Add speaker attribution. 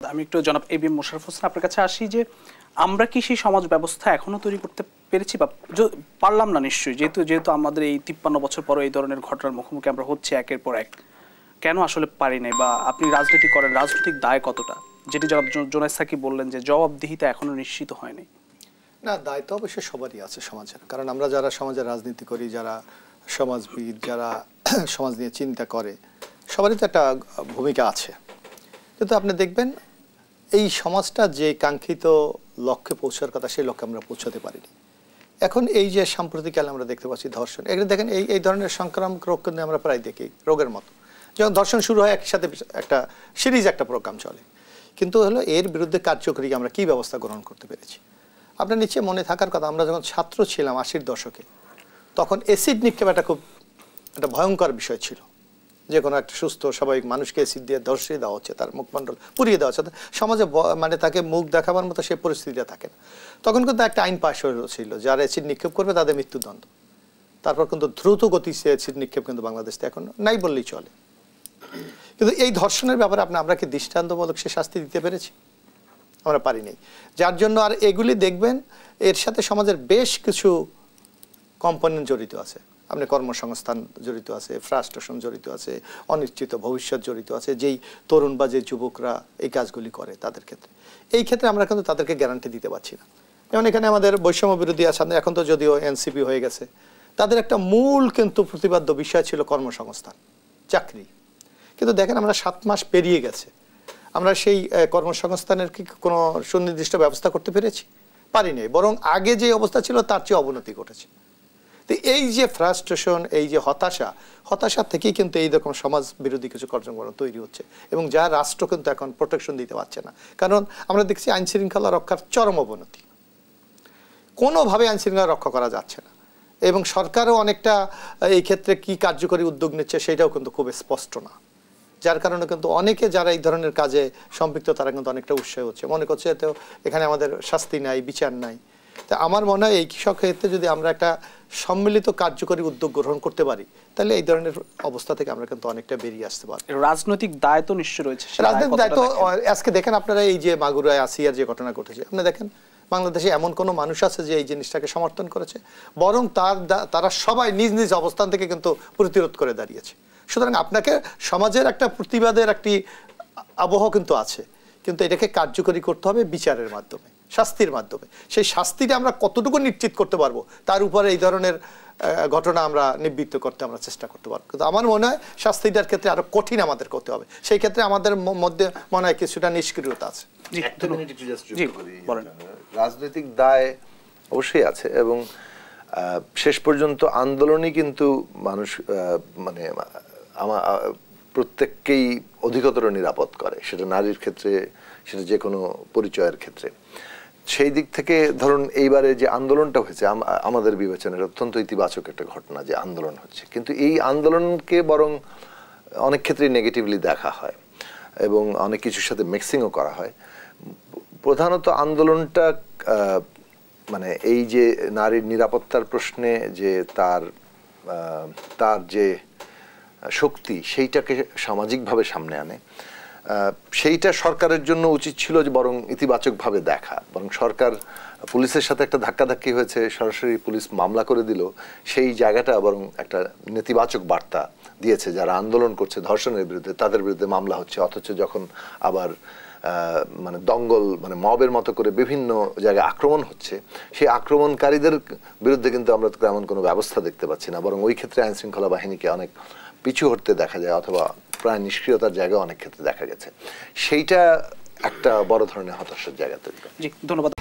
Speaker 1: আমি একটু জনাব এবিএম মোশাররফ হোসেন আপনার কাছে আসি যে আমরা কি সেই সমাজ ব্যবস্থা এখনো তৈরি করতে পেরেছি বা পারলাম না নিশ্চয়ই, যেহেতু আমাদের এই 53 বছর পরে এই ধরনের ঘটনার মুখোমুখি আমরা হচ্ছে একের পর এক, কেন আসলে পারি নাই? বা আপনি রাজনীতি করেন, রাজনৈতিক দায় কতটা, যেটি জনাব জোনায়েদ সাকিব বললেন যে জবাবদিহিতা এখনো নিশ্চিত হয়নি?
Speaker 2: না, দায়িত্ব অবশ্যই সবারই আছে সমাজের, কারণ আমরা যারা সমাজের রাজনীতি করি, যারা সমাজবিদ, যারা সমাজ নিয়ে চিন্তা করে, সবারই তো একটা ভূমিকা আছে। কিন্তু আপনি দেখবেন এই সমাজটা যে কাঙ্ক্ষিত লক্ষ্যে পৌঁছার কথা সেই লক্ষ্যে আমরা পৌঁছাতে পারিনি। এখন এই যে সাম্প্রতিককালে আমরা দেখতে পাচ্ছি ধর্ষণ, এগুলো দেখেন এই ধরনের সংক্রামক রোগ কিন্তু আমরা প্রায় দেখি রোগের মতো। যখন ধর্ষণ শুরু হয় একসাথে একটা সিরিজ একটা প্রোগ্রাম চলে, কিন্তু হলো এর বিরুদ্ধে কার্যকরী আমরা কী ব্যবস্থা গ্রহণ করতে পেরেছি। আপনার নিচে মনে থাকার কথা, আমরা যখন ছাত্র ছিলাম 80-র দশকে, তখন অ্যাসিড নিক্ষেপ একটা ভয়ঙ্কর বিষয় ছিল। যে কোনো একটা সুস্থ স্বাভাবিক মানুষকে অ্যাসিড দিয়ে ধর্ষিয়ে দেওয়া হচ্ছে, তার মুখমণ্ডল পুড়িয়ে দেওয়া হচ্ছে, সমাজে মানে তাকে মুখ দেখাবার মতো সে পরিস্থিতিটা থাকে না। তখন কিন্তু একটা আইন পাশ হয়েছিল, যারা অ্যাসিড নিক্ষেপ করবে তাদের মৃত্যুদণ্ড। তারপর কিন্তু দ্রুত গতিতে অ্যাসিড নিক্ষেপ কিন্তু বাংলাদেশে এখন নাই বললেই চলে। কিন্তু এই ধর্ষণের ব্যাপারে আমরা কি দৃষ্টান্তমূলক সে শাস্তি দিতে পেরেছি? আমরা পারি নাই। যার জন্য আর এগুলি দেখবেন এর সাথে সমাজের বেশ কিছু কম্পোনেন্ট জড়িত আছে। আপনি কর্মসংস্থান জড়িত আছে, ফ্রাস্ট্রেশন জড়িত আছে, অনিশ্চিত ভবিষ্যৎ জড়িত আছে, যেই তরুণ বা যে যুবকরা এই কাজগুলি করে তাদের ক্ষেত্রে। এই ক্ষেত্রে আমরা কিন্তু তাদেরকে গ্যারান্টি দিতে পারছি না। যেমন এখানে আমাদের বৈষম্য বিরোধী আছে, এখন তো যদিও এনসিপি হয়ে গেছে, তাদের একটা মূল কিন্তু প্রতিপাদ্য বিষয় ছিল কর্মসংস্থান, চাকরি। কিন্তু দেখেন আমরা 7 মাস পেরিয়ে গেছে, আমরা সেই কর্মসংস্থানের কি কোনো সুনির্দিষ্ট ব্যবস্থা করতে পেরেছি? পারিনি। বরং আগে যে অবস্থা ছিল তার চেয়ে অবনতি ঘটেছে। তো এই যে ফ্রাস্ট্রেশন, এই যে হতাশা থেকেই কিন্তু এইরকম সমাজ বিরোধী কিছু কার্যক্রম তৈরি হচ্ছে, এবং যা রাষ্ট্র কিন্তু এখন প্রোটেকশন দিতে পারছে না। কারণ আমরা দেখছি আইন শৃঙ্খলা রক্ষার চরম অবনতি, কোনোভাবে আইন শৃঙ্খলা রক্ষা করা যাচ্ছে না, এবং সরকারও অনেকটা এই ক্ষেত্রে কি কার্যকরী উদ্যোগ নিচ্ছে সেটাও কিন্তু খুব স্পষ্ট না। যার কারণে কিন্তু অনেকে যারা এই ধরনের কাজে সম্পৃক্ত তারা কিন্তু অনেকটা উৎসাহ হচ্ছে, মনে করছে তো এখানে আমাদের শাস্তি নাই, বিচার নাই। তা আমার মনে হয় এই কৃষক ক্ষেত্রে যদি আমরা একটা সম্মিলিত কার্যকরী উদ্যোগ গ্রহণ করতে পারি, তাহলে এই ধরনের অবস্থা থেকে আমরা কিন্তু অনেকটা বেরিয়ে আসতে পারি।
Speaker 1: রাজনৈতিক দায় তো নিশ্চয় রয়েছে।
Speaker 2: রাজনৈতিক দায়িত্ব আজকে দেখেন আপনারা এই যে মাগুরায় আসিয়ার যে ঘটনা ঘটেছে, আপনি দেখেন বাংলাদেশে এমন কোনো মানুষ আছে যে এই জিনিসটাকে সমর্থন করেছে? বরং তারা সবাই নিজ নিজ অবস্থান থেকে কিন্তু প্রতিরোধ করে দাঁড়িয়েছে। সুতরাং আপনাকে সমাজের একটা প্রতিবাদের একটি আবহ কিন্তু আছে, কিন্তু এটাকে কার্যকরী করতে হবে বিচারের মাধ্যমে, শাস্তির মাধ্যমে। সেই শাস্তিটা আমরা কতটুকু নিশ্চিত করতে পারবো তার উপরে এই ধরনের ঘটনা আমরা নিবৃত্ত করতে আমরা চেষ্টা করতে পারবো। কিন্তু আমার মনে হয় শাস্তিটার ক্ষেত্রে আরো কঠিন আমাদের করতে হবে। সেই ক্ষেত্রে আমাদের মধ্যে মনে হয় কিছুটা নিষ্ক্রিয়তা আছে।
Speaker 3: রাজনৈতিক দায় অবশ্যই আছে, এবং শেষ পর্যন্ত আন্দোলনই কিন্তু মানুষ মানে প্রত্যেককেই অধিকতর নিরাপদ করে, সেটা নারীর ক্ষেত্রে, সেটা যে কোনো পরিচয়ের ক্ষেত্রে। সেই দিক থেকে ধরুন এইবারে যে আন্দোলনটা হয়েছে আমাদের বিবেচনায় অত্যন্ত ইতিবাচক একটা ঘটনা যে আন্দোলন হচ্ছে, কিন্তু এই আন্দোলনকে বরং অনেক ক্ষেত্রেই নেগেটিভলি দেখা হয় এবং অনেক কিছুর সাথে মিক্সিংও করা হয়। প্রধানত আন্দোলনটা মানে এই যে নারীর নিরাপত্তার প্রশ্নে যে তার যে শক্তি সেইটাকে সামাজিকভাবে সামনে আনে, সেইটা সরকারের জন্য উচিত ছিল যে বরং ইতিবাচকভাবে দেখা। বরং সরকার পুলিশের সাথে একটা ধাক্কাধাক্কি হয়েছে, সরাসরি পুলিশ মামলা করে দিল, সেই জায়গাটা বরং একটা নেতিবাচক বার্তা দিয়েছে। যারা আন্দোলন করছে ধর্ষণের বিরুদ্ধে তাদের বিরুদ্ধে মামলা হচ্ছে, অথচ যখন আবার মানে দঙ্গল মানে মবের মতো করে বিভিন্ন জায়গায় আক্রমণ হচ্ছে, সেই আক্রমণকারীদের বিরুদ্ধে কিন্তু আমরা তেমন কোনো ব্যবস্থা দেখতে পাচ্ছি না। বরং ওই ক্ষেত্রে আইন শৃঙ্খলা বাহিনীকে অনেক পিছু হটতে দেখা যায়, অথবা প্রায় নিষ্ক্রিয়তার জায়গা অনেক ক্ষেত্রে দেখা গেছে। সেইটা একটা বড় ধরনের হতাশার জায়গা তৈরি করে।
Speaker 1: জি, ধন্যবাদ।